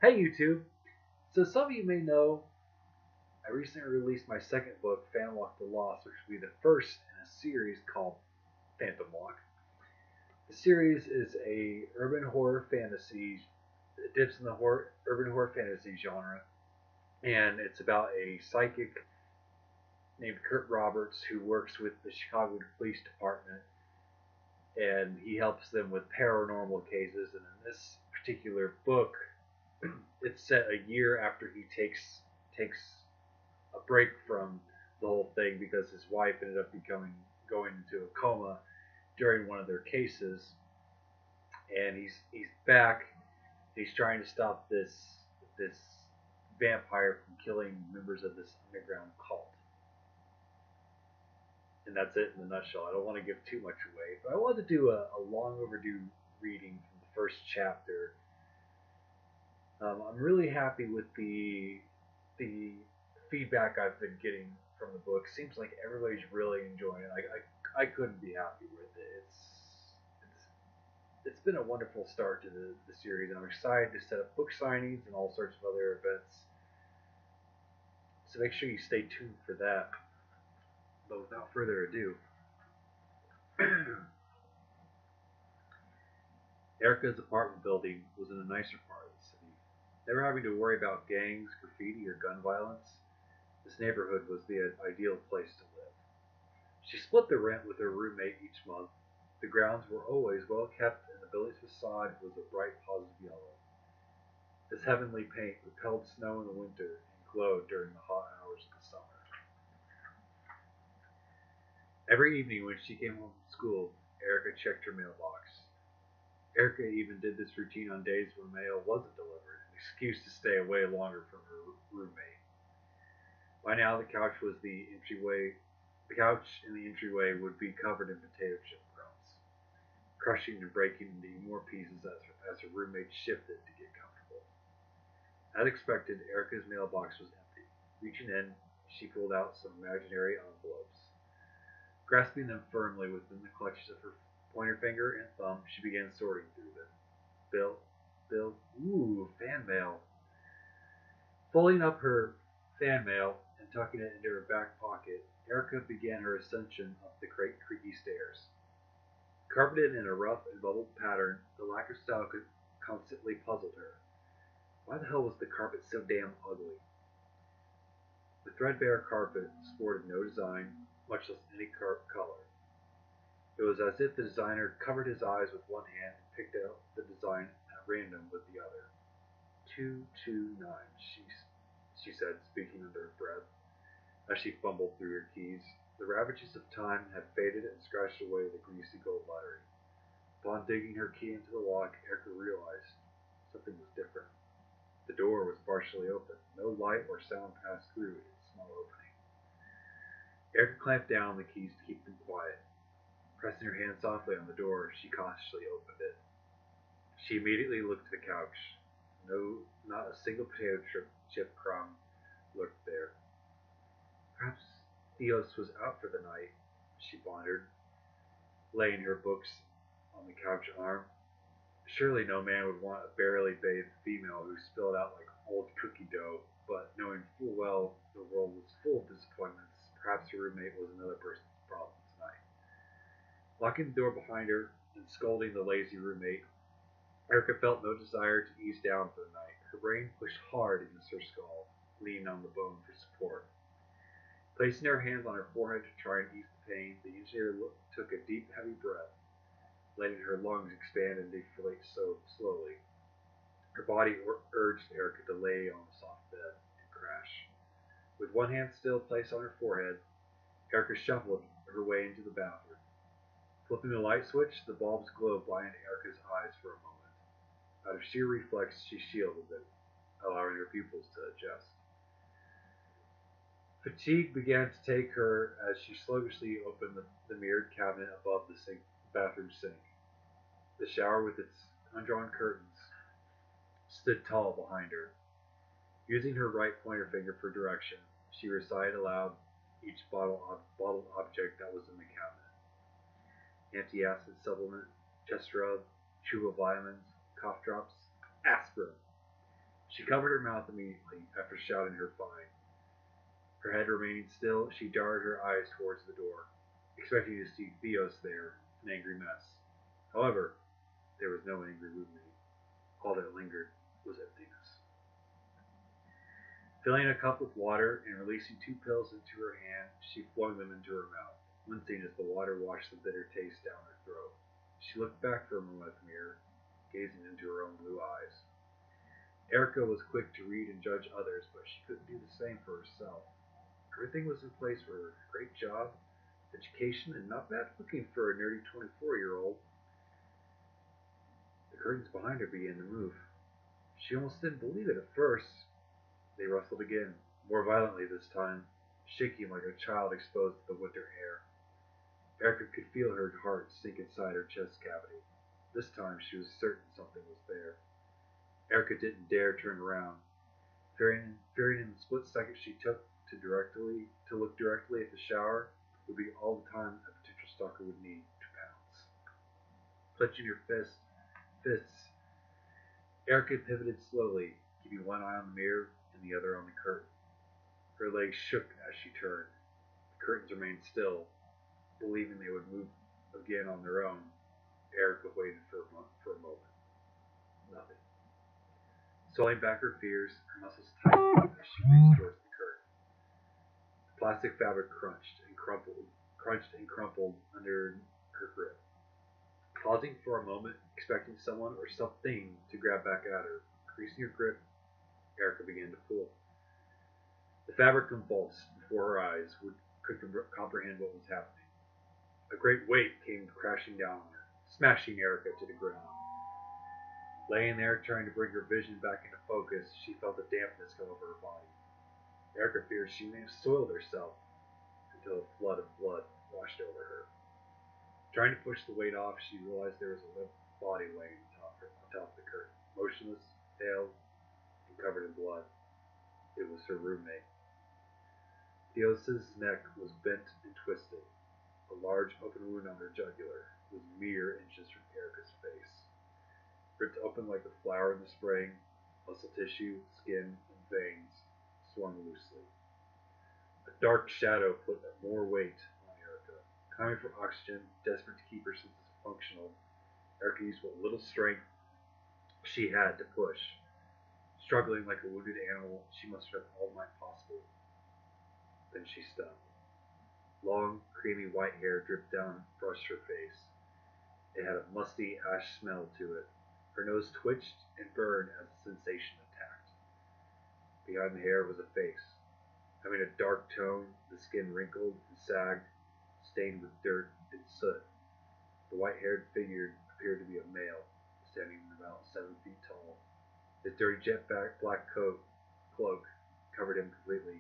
Hey YouTube! So some of you may know I recently released my second book, Fan Walk the Lost, which will be the first in a series called Phantom Walk. The series is a urban horror fantasy. It dips in the urban horror fantasy genre, and it's about a psychic named Kurt Roberts who works with the Chicago Police Department, and he helps them with paranormal cases. And in this particular book, it's set a year after he takes a break from the whole thing because his wife ended up going into a coma during one of their cases, and he's back. He's trying to stop this vampire from killing members of this underground cult. And that's it in a nutshell. I don't want to give too much away, but I wanted to do a long overdue reading from the first chapter. I'm really happy with the feedback I've been getting from the book. Seems like everybody's really enjoying it. I couldn't be happy with it. It's been a wonderful start to the series. I'm excited to set up book signings and all sorts of other events. So make sure you stay tuned for that. But without further ado, Erica's apartment building was in a nicer part of the city. Never having to worry about gangs, graffiti, or gun violence, this neighborhood was the ideal place to live. She split the rent with her roommate each month. The grounds were always well kept, and the building's facade was a bright, positive yellow. This heavenly paint repelled snow in the winter and glowed during the hot hours of the summer. Every evening when she came home from school, Erica checked her mailbox. Erica even did this routine on days when mail wasn't delivered, an excuse to stay away longer from her roommate. By now, the couch in the entryway would be covered in potato chip crumbs, crushing and breaking into more pieces as her roommate shifted to get comfortable. As expected, Erica's mailbox was empty. Reaching in, she pulled out some imaginary envelopes. Grasping them firmly within the clutches of her pointer finger and thumb, she began sorting through them. Bill, ooh, fan mail. Folding up her fan mail and tucking it into her back pocket, Erica began her ascension up the creaky stairs. Carpeted in a rough and bubbled pattern, the lack of style constantly puzzled her. Why the hell was the carpet so damn ugly? The threadbare carpet sported no design, much less any color. It was as if the designer covered his eyes with one hand and picked out the design at random with the other. 229, she said, speaking under her breath, as she fumbled through her keys. The ravages of time had faded and scratched away the greasy gold lettering. Upon digging her key into the lock, Erica realized something was different. The door was partially open. No light or sound passed through its small opening. Erica clamped down the keys to keep them quiet. Pressing her hand softly on the door, she cautiously opened it. She immediately looked at the couch. No, not a single potato chip crumb lurked there. Perhaps Theos was out for the night, she pondered, laying her books on the couch arm. Surely no man would want a barely bathed female who spilled out like old cookie dough, but knowing full well the world was full of disappointments, perhaps her roommate was another person's problem tonight. Locking the door behind her and scolding the lazy roommate, Erica felt no desire to ease down for the night. Her brain pushed hard against her skull, leaning on the bone for support. Placing her hands on her forehead to try and ease the pain, the engineer took a deep, heavy breath, letting her lungs expand and deflate so slowly. Her body urged Erica to lay on the soft bed and crash. With one hand still placed on her forehead, Erica shuffled her way into the bathroom. Flipping the light switch, the bulb's glow blinded Erica's eyes for a moment. Out of sheer reflex, she shielded them, allowing her pupils to adjust. Fatigue began to take her as she sluggishly opened the mirrored cabinet above the bathroom sink. The shower, with its undrawn curtains, stood tall behind her. Using her right pointer finger for direction, she recited aloud each bottled object that was in the cabinet. Antacid supplement, chest rub, chewable vitamins, cough drops, aspirin. She covered her mouth immediately after shouting her fine. Her head remaining still, she darted her eyes towards the door, expecting to see Theos there, an angry mess. However, there was no angry roommate. All that lingered was emptiness. Filling a cup with water and releasing 2 pills into her hand, she flung them into her mouth, wincing as the water washed the bitter taste down her throat. She looked back for a moment at the mirror, gazing into her own blue eyes. Erica was quick to read and judge others, but she couldn't do the same for herself. Everything was in place for her. Great job, education, and not bad looking for a nerdy 24-year-old. The curtains behind her began to move. She almost didn't believe it at first. They rustled again, more violently this time, shaking like a child exposed to the winter air. Erica could feel her heart sink inside her chest cavity. This time she was certain something was there. Erica didn't dare turn around, fearing in the split second she took to look directly at the shower would be all the time a potential stalker would need to pounce. Clenching her fists, Erica pivoted slowly, keeping one eye on the mirror and the other on the curtain. Her legs shook as she turned. The curtains remained still. Believing they would move again on their own, Erica waited for a moment. Nothing. Swelling back her fears, her muscles tightened up as she reached towards the curtain. The plastic fabric crunched and crumpled under her grip. Pausing for a moment, expecting someone or something to grab back at her, increasing her grip, Erica began to pull. The fabric convulsed before her eyes could comprehend what was happening. A great weight came crashing down on her, smashing Erica to the ground. Laying there, trying to bring her vision back into focus, she felt a dampness come over her body. Erica feared she may have soiled herself until a flood of blood washed over her. Trying to push the weight off, she realized there was a limp body laying on top of the curtain, motionless, pale, and covered in blood. It was her roommate. Theos's neck was bent and twisted. A large open wound on her jugular was mere inches from Erica's face. Ripped open like a flower in the spring, muscle tissue, skin, and veins swung loosely. A dark shadow put more weight on Erica. Coming for oxygen, desperate to keep her senses functional, Erica used what little strength she had to push. Struggling like a wounded animal, she mustered up all might possible. Then she stopped. Long, creamy white hair dripped down and brushed her face. It had a musty ash smell to it. Her nose twitched and burned as the sensation attacked. Behind the hair was a face. Having a dark tone, the skin wrinkled and sagged, stained with dirt and soot. The white-haired figure appeared to be a male, standing about 7 feet tall. His dirty jet black cloak covered him completely,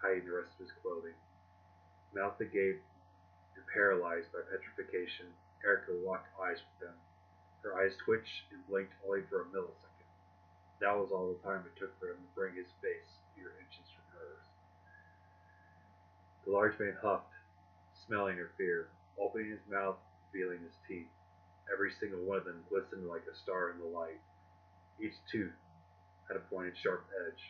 hiding the rest of his clothing. Mouth agape and paralyzed by petrification, Erica locked eyes with them. Her eyes twitched and blinked only for a millisecond. That was all the time it took for him to bring his face mere inches from hers. The large man huffed, smelling her fear, opening his mouth, revealing his teeth. Every single one of them glistened like a star in the light. Each tooth had a pointed, sharp edge.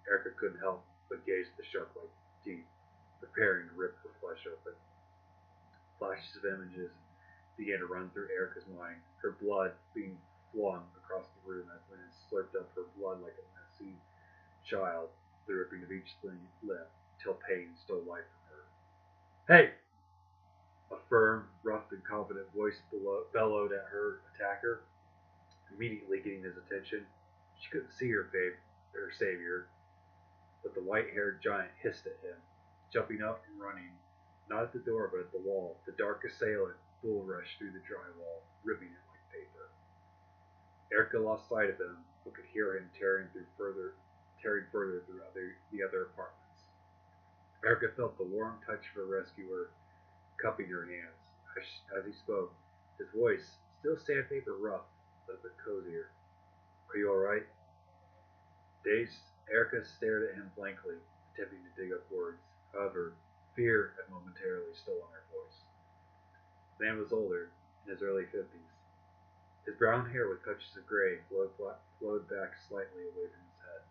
Erica couldn't help but gaze at the shark-like teeth, preparing to rip her flesh open. Flashes of images began to run through Erica's mind, her blood being flung across the room as the man slurped up her blood like a messy child, the ripping of each lip, till pain stole life from her. "Hey!" A firm, rough, and confident voice bellowed at her attacker, immediately getting his attention. She couldn't see her savior, but the white-haired giant hissed at him, jumping up and running, not at the door but at the wall. The dark assailant bull rushed through the drywall, ripping it like paper. Erica lost sight of him, but could hear him tearing further through the other apartments. Erica felt the warm touch of her rescuer cupping her hands. As he spoke, his voice, still sandpaper rough, but a bit cozier. "Are you all right?" Dazed, Erica stared at him blankly, attempting to dig up words. However, fear had momentarily stolen her voice. The man was older, in his early 50s. His brown hair with touches of gray flowed back slightly away from his head.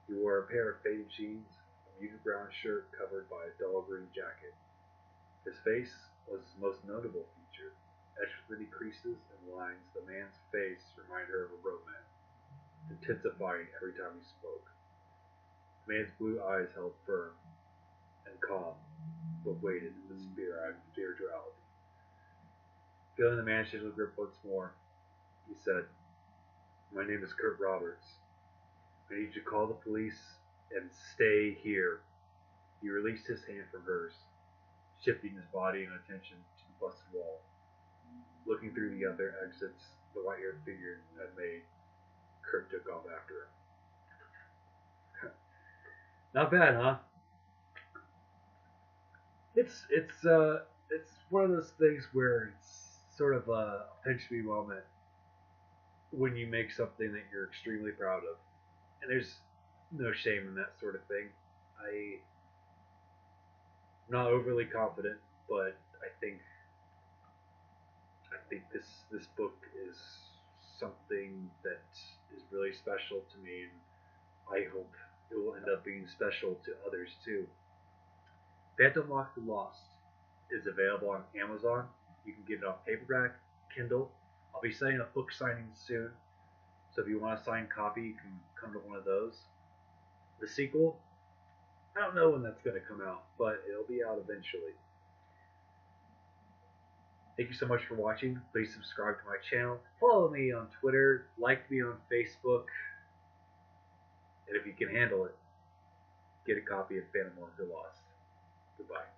He wore a pair of faded jeans, a muted brown shirt covered by a dull green jacket. His face was his most notable feature. Etched with many creases and lines, the man's face reminded her of a roadman, intensifying every time he spoke. The man's blue eyes held firm and calm, but weighted with spirituality. Feeling the man's gentle grip once more, he said, "My name is Kurt Roberts. I need you to call the police and stay here." He released his hand from hers, shifting his body and attention to the busted wall. Looking through the other exits the white-haired figure had made, Kurt took off after him. Not bad, huh? It's one of those things where it's sort of a pinch me moment when you make something that you're extremely proud of, and there's no shame in that sort of thing. I'm not overly confident, but I think this book is something that is really special to me, and I hope it will end up being special to others too. Phantom Lock the Lost is available on Amazon. You can get it on paperback, Kindle. I'll be setting up book signings soon, so if you want a signed copy, you can come to one of those. The sequel, I don't know when that's going to come out, but it'll be out eventually. Thank you so much for watching. Please subscribe to my channel. Follow me on Twitter. Like me on Facebook. And if you can handle it, get a copy of Phantom Lock the Lost. Goodbye.